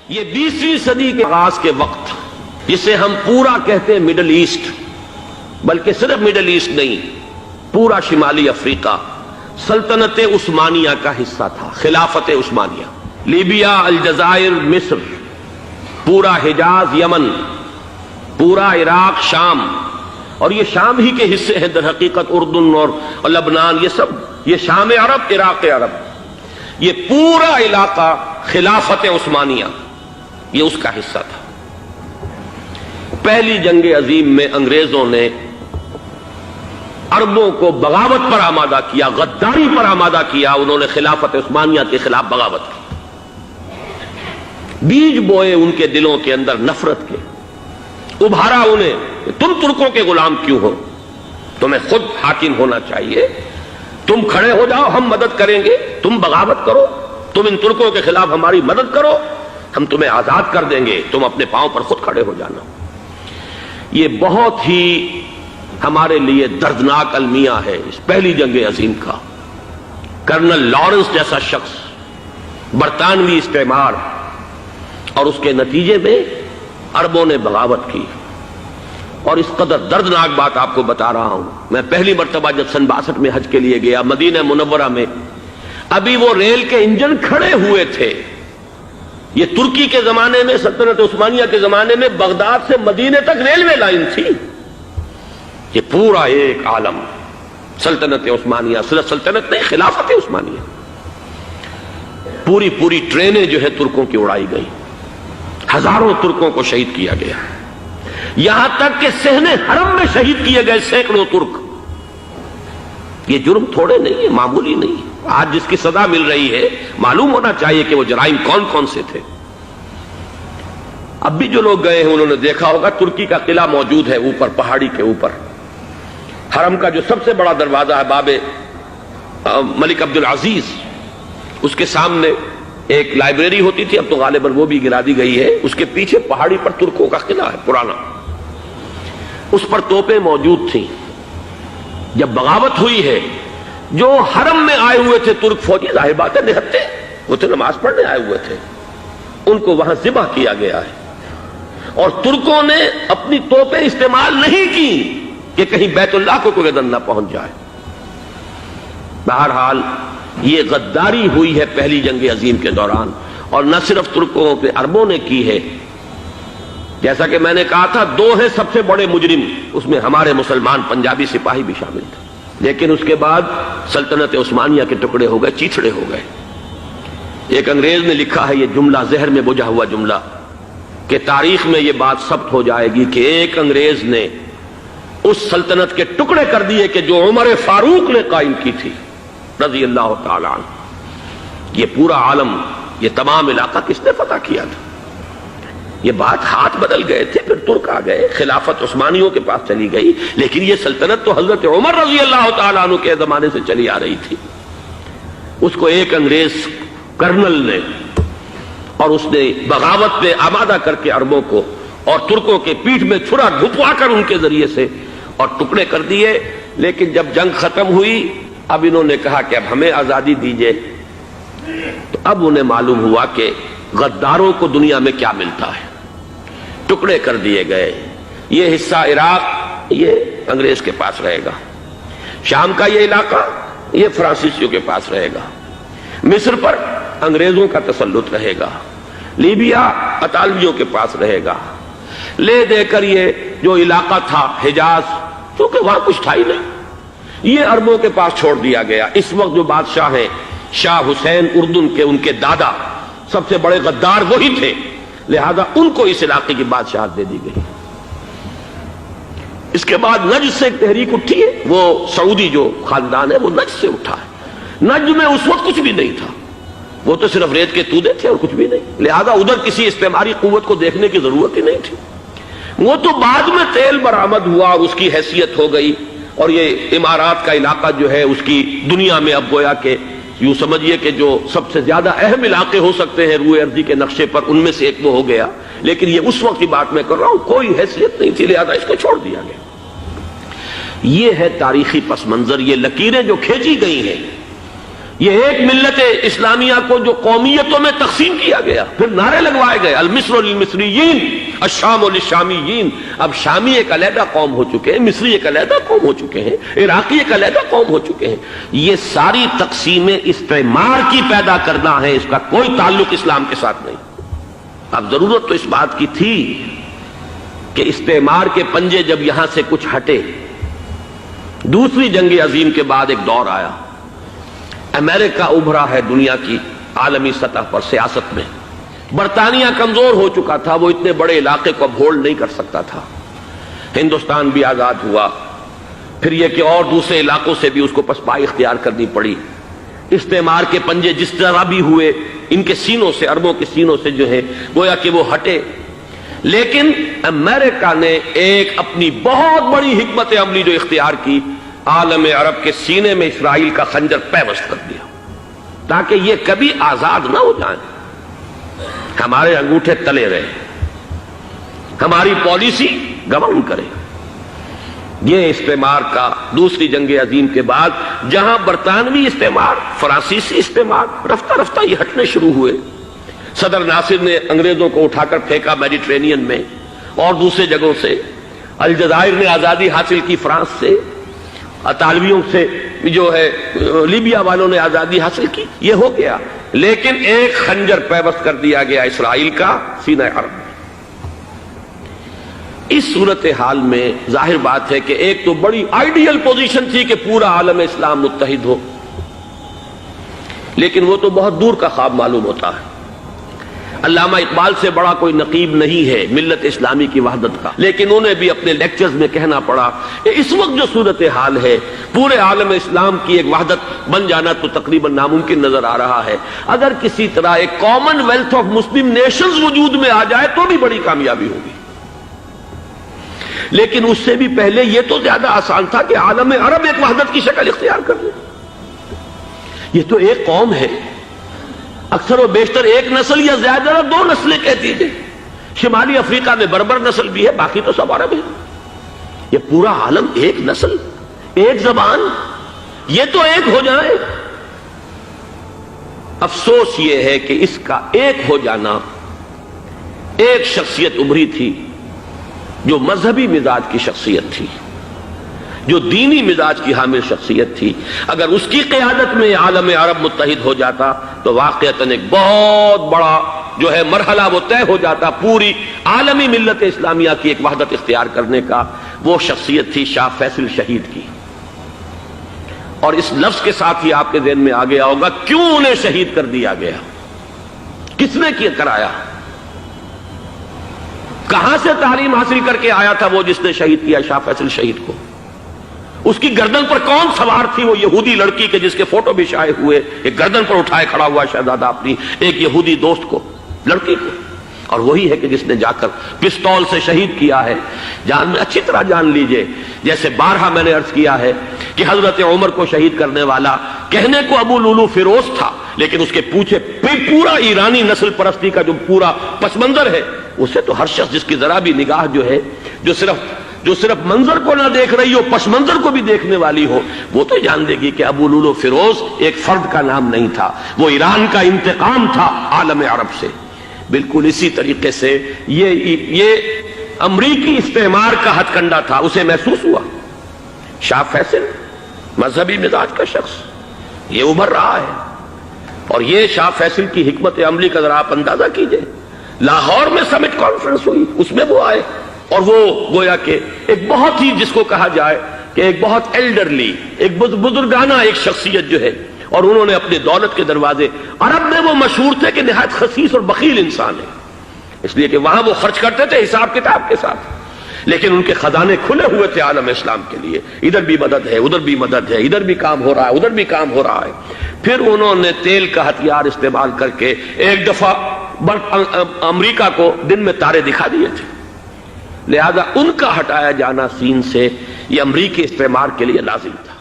یہ 20ویں صدی کے آغاز کے وقت جسے ہم پورا کہتے ہیں مڈل ایسٹ، بلکہ صرف مڈل ایسٹ نہیں، پورا شمالی افریقہ سلطنت عثمانیہ کا حصہ تھا، خلافت عثمانیہ۔ لیبیا، الجزائر، مصر، پورا حجاز، یمن، پورا عراق، شام، اور یہ شام ہی کے حصے ہیں در حقیقت، اردن اور لبنان، یہ سب یہ شام عرب، عراق عرب، یہ پورا علاقہ خلافت عثمانیہ یہ اس کا حصہ تھا۔ پہلی جنگ عظیم میں انگریزوں نے عربوں کو بغاوت پر آمادہ کیا، غداری پر آمادہ کیا، انہوں نے خلافت عثمانیہ کے خلاف بغاوت کی، بیج بوئے ان کے دلوں کے اندر نفرت کے، ابھارا انہیں، تم ترکوں کے غلام کیوں ہو، تمہیں خود حاکم ہونا چاہیے، تم کھڑے ہو جاؤ، ہم مدد کریں گے، تم بغاوت کرو، تم ان ترکوں کے خلاف ہماری مدد کرو، ہم تمہیں آزاد کر دیں گے، تم اپنے پاؤں پر خود کھڑے ہو جانا۔ یہ بہت ہی ہمارے لیے دردناک المیہ ہے اس پہلی جنگ عظیم کا۔ کرنل لارنس جیسا شخص، برطانوی استعمار، اور اس کے نتیجے میں عربوں نے بغاوت کی۔ اور اس قدر دردناک بات آپ کو بتا رہا ہوں، میں پہلی مرتبہ جب سن 62 میں حج کے لیے گیا مدینہ منورہ میں، ابھی وہ ریل کے انجن کھڑے ہوئے تھے۔ یہ ترکی کے زمانے میں، سلطنت عثمانیہ کے زمانے میں بغداد سے مدینے تک ریلوے لائن تھی۔ یہ پورا ایک عالم سلطنت عثمانیہ، صرف سلطنت نہیں، خلافت عثمانیہ، پوری ٹرینیں جو ہے ترکوں کی اڑائی گئی، ہزاروں ترکوں کو شہید کیا گیا، یہاں تک کہ صحن حرم میں شہید کیے گئے سینکڑوں ترک۔ یہ جرم تھوڑے نہیں ہے، معمولی نہیں۔ آج جس کی سزا مل رہی ہے، معلوم ہونا چاہیے کہ وہ جرائم کون کون سے تھے۔ اب بھی جو لوگ گئے ہیں انہوں نے دیکھا ہوگا، ترکی کا قلعہ موجود ہے اوپر پہاڑی کے اوپر، حرم کا جو سب سے بڑا دروازہ ہے باب ملک عبدالعزیز، اس کے سامنے ایک لائبریری ہوتی تھی، اب تو غالباً وہ بھی گرا دی گئی ہے، اس کے پیچھے پہاڑی پر ترکوں کا قلعہ ہے پرانا، اس پر توپیں موجود تھیں۔ جب بغاوت ہوئی ہے، جو حرم میں آئے ہوئے تھے ترک فوجی، ظاہر بات ہے نہتے، وہ تو نماز پڑھنے آئے ہوئے تھے، ان کو وہاں ذبح کیا گیا ہے، اور ترکوں نے اپنی توپیں استعمال نہیں کی کہ کہیں بیت اللہ کو کوئی گدن نہ پہنچ جائے۔ بہرحال یہ غداری ہوئی ہے پہلی جنگ عظیم کے دوران، اور نہ صرف ترکوں پہ عربوں نے کی ہے۔ جیسا کہ میں نے کہا تھا، دو ہیں سب سے بڑے مجرم، اس میں ہمارے مسلمان پنجابی سپاہی بھی شامل تھے، لیکن اس کے بعد سلطنت عثمانیہ کے ٹکڑے ہو گئے، چیچڑے ہو گئے۔ ایک انگریز نے لکھا ہے یہ جملہ، زہر میں بجھا ہوا جملہ، کہ تاریخ میں یہ بات ثبت ہو جائے گی کہ ایک انگریز نے اس سلطنت کے ٹکڑے کر دیے کہ جو عمر فاروق نے قائم کی تھی رضی اللہ تعالی عنہ۔ یہ پورا عالم، یہ تمام علاقہ کس نے فتح کیا تھا؟ یہ بات ہاتھ بدل گئے تھے، پھر ترک آ گئے، خلافت عثمانیوں کے پاس چلی گئی، لیکن یہ سلطنت تو حضرت عمر رضی اللہ تعالیٰ عنہ کے زمانے سے چلی آ رہی تھی۔ اس کو ایک انگریز کرنل نے، اور اس نے بغاوت پہ آمادہ کر کے عربوں کو اور ترکوں کے پیٹھ میں چھرا گھپوا کر ان کے ذریعے سے اور ٹکڑے کر دیے۔ لیکن جب جنگ ختم ہوئی، اب انہوں نے کہا کہ اب ہمیں آزادی دیجیے، تو اب انہیں معلوم ہوا کہ غداروں کو دنیا میں کیا ملتا ہے، ٹکڑے کر دیے گئے۔ یہ حصہ عراق یہ انگریز کے پاس رہے گا، شام کا یہ علاقہ یہ فرانسیسیوں کے پاس رہے گا، مصر پر انگریزوں کا تسلط رہے گا، لیبیا اطالویوں کے پاس رہے گا، لے دے کر یہ جو علاقہ تھا حجاز، کیونکہ وہاں کچھ تھا ہی نہیں، یہ عربوں کے پاس چھوڑ دیا گیا۔ اس وقت جو بادشاہ ہیں، شاہ حسین اردن کے، ان کے دادا سب سے بڑے غدار وہی تھے، لہذا ان کو اس علاقے کی بادشاہت دے دی گئی۔ اس کے بعد نجد سے ایک تحریک اٹھی ہے، وہ سعودی جو خاندان ہے وہ نجد سے اٹھا ہے۔ نجد میں اس وقت کچھ بھی نہیں تھا، وہ تو صرف ریت کے تودے تھے اور کچھ بھی نہیں، لہذا ادھر کسی استعماری قوت کو دیکھنے کی ضرورت ہی نہیں تھی۔ وہ تو بعد میں تیل برآمد ہوا اور اس کی حیثیت ہو گئی، اور یہ امارات کا علاقہ جو ہے اس کی دنیا میں اب گویا کہ یوں سمجھیے کہ جو سب سے زیادہ اہم علاقے ہو سکتے ہیں روئے ارضی کے نقشے پر، ان میں سے ایک وہ ہو گیا، لیکن یہ اس وقت کی بات میں کر رہا ہوں، کوئی حیثیت نہیں تھی، لہذا اس کو چھوڑ دیا گیا۔ یہ ہے تاریخی پس منظر، یہ لکیریں جو کھینچی گئی ہیں، یہ ایک ملت اسلامیہ کو جو قومیتوں میں تقسیم کیا گیا، پھر نعرے لگوائے گئے المصر للمصریین الشام للشامیین. اب شامی ایک علیحدہ قوم ہو چکے ہیں، مصری ایک علیحدہ قوم ہو چکے ہیں، عراقی ایک علیحدہ قوم ہو چکے ہیں. یہ ساری تقسیمیں استعمار کی پیدا کرنا ہے، اس کا کوئی تعلق اسلام کے ساتھ نہیں. اب ضرورت تو اس بات کی تھی کہ استعمار کے پنجے جب یہاں سے کچھ ہٹے، دوسری جنگ عظیم کے بعد ایک دور آیا، امریکہ ابھرا ہے دنیا کی عالمی سطح پر سیاست میں. برطانیہ کمزور ہو چکا تھا، وہ اتنے بڑے علاقے کو اب ہولڈ نہیں کر سکتا تھا. ہندوستان بھی آزاد ہوا، پھر یہ کہ اور دوسرے علاقوں سے بھی اس کو پسپائی اختیار کرنی پڑی. استعمار کے پنجے جس طرح بھی ہوئے، ان کے سینوں سے، عربوں کے سینوں سے جو ہے گویا کہ وہ ہٹے. لیکن امریکہ نے ایک اپنی بہت بڑی حکمت عملی جو اختیار کی، عالم عرب کے سینے میں اسرائیل کا خنجر پیوست کر دیا تاکہ یہ کبھی آزاد نہ ہو جائیں، ہمارے انگوٹھے تلے رہے، ہماری پالیسی گورن کرے. یہ استعمار کا دوسری جنگ عظیم کے بعد جہاں برطانوی استعمار، فرانسیسی استعمار رفتہ رفتہ یہ ہٹنے شروع ہوئے. صدر ناصر نے انگریزوں کو اٹھا کر پھینکا میڈیٹرینین میں اور دوسرے جگہوں سے. الجزائر نے آزادی حاصل کی فرانس سے، اطالویوں سے جو ہے لیبیا والوں نے آزادی حاصل کی. یہ ہو گیا، لیکن ایک خنجر پیوست کر دیا گیا اسرائیل کا سینہ عرب میں. اس صورتحال میں ظاہر بات ہے کہ ایک تو بڑی آئیڈیل پوزیشن تھی کہ پورا عالم اسلام متحد ہو، لیکن وہ تو بہت دور کا خواب معلوم ہوتا ہے. علامہ اقبال سے بڑا کوئی نقیب نہیں ہے ملت اسلامی کی وحدت کا، لیکن انہیں بھی اپنے لیکچرز میں کہنا پڑا کہ اس وقت جو صورتحال ہے پورے عالم اسلام کی ایک وحدت بن جانا تو تقریباً ناممکن نظر آ رہا ہے. اگر کسی طرح ایک common wealth of Muslim nations وجود میں آ جائے تو بھی بڑی کامیابی ہوگی. لیکن اس سے بھی پہلے یہ تو زیادہ آسان تھا کہ عالم عرب ایک وحدت کی شکل اختیار کر لے. یہ تو ایک قوم ہے، اکثر و بیشتر ایک نسل یا زیادہ دو نسلیں کہتی تھیں. شمالی افریقہ میں بربر نسل بھی ہے، باقی تو سب عرب ہیں. یہ پورا عالم ایک نسل، ایک زبان، یہ تو ایک ہو جائے. افسوس یہ ہے کہ اس کا ایک ہو جانا، ایک شخصیت ابھری تھی جو مذہبی مزاج کی شخصیت تھی، جو دینی مزاج کی حامل شخصیت تھی. اگر اس کی قیادت میں عالم عرب متحد ہو جاتا تو واقعتاً ایک بہت بڑا جو ہے مرحلہ وہ طے ہو جاتا پوری عالمی ملت اسلامیہ کی ایک وحدت اختیار کرنے کا. وہ شخصیت تھی شاہ فیصل شہید کی. اور اس لفظ کے ساتھ ہی آپ کے ذہن میں آ گیا ہوگا کیوں انہیں شہید کر دیا گیا، کس نے کیا کرایا، کہاں سے تعلیم حاصل کر کے آیا تھا وہ جس نے شہید کیا شاہ فیصل شہید کو. اس کی گردن پر کون سوار تھی، وہ یہودی لڑکی کے جس کے فوٹو بھی شائع ہوئے، ایک گردن پر اٹھائے کھڑا ہوا شہزادہ اپنی ایک یہودی دوست کو، لڑکی کو. اور وہی ہے کہ جس نے جا کر پستول سے شہید کیا ہے. جان میں اچھی طرح جان لیجئے، جیسے بارہا میں نے عرض کیا ہے کہ حضرت عمر کو شہید کرنے والا کہنے کو ابو لولو فیروز تھا، لیکن اس کے پیچھے پورا ایرانی نسل پرستی کا جو پورا پس منظر ہے، اسے تو ہر شخص جس کی ذرا بھی نگاہ جو ہے جو صرف منظر کو نہ دیکھ رہی ہو، پس منظر کو بھی دیکھنے والی ہو، وہ تو جان دے گی کہ ابو لولو فیروز ایک فرد کا نام نہیں تھا، وہ ایران کا انتقام تھا عالم عرب سے. بالکل اسی طریقے سے یہ امریکی استعمار کا ہتھ کنڈا تھا، اسے محسوس ہوا. شاہ فیصل مذہبی مزاج کا شخص یہ ابھر رہا ہے، اور یہ شاہ فیصل کی حکمت عملی کا ذرا آپ اندازہ کیجئے. لاہور میں سمٹ کانفرنس ہوئی، اس میں وہ آئے، اور وہ گویا کہ ایک بہت ہی جس کو کہا جائے کہ ایک بہت ایلڈرلی، ایک بزرگانہ ایک شخصیت جو ہے، اور انہوں نے اپنے دولت کے دروازے، عرب میں وہ مشہور تھے کہ نہایت خسیس اور بخیل انسان ہے، اس لیے کہ وہاں وہ خرچ کرتے تھے حساب کتاب کے ساتھ، لیکن ان کے خزانے کھلے ہوئے تھے عالم اسلام کے لیے. ادھر بھی مدد ہے، ادھر بھی مدد ہے، ادھر بھی کام ہو رہا ہے، ادھر بھی کام ہو رہا ہے. پھر انہوں نے تیل کا ہتھیار استعمال کر کے ایک دفعہ امریکہ کو دن میں تارے دکھا دیے تھے. لہذا ان کا ہٹایا جانا سین سے یہ امریکی استعمار کے لیے لازم تھا.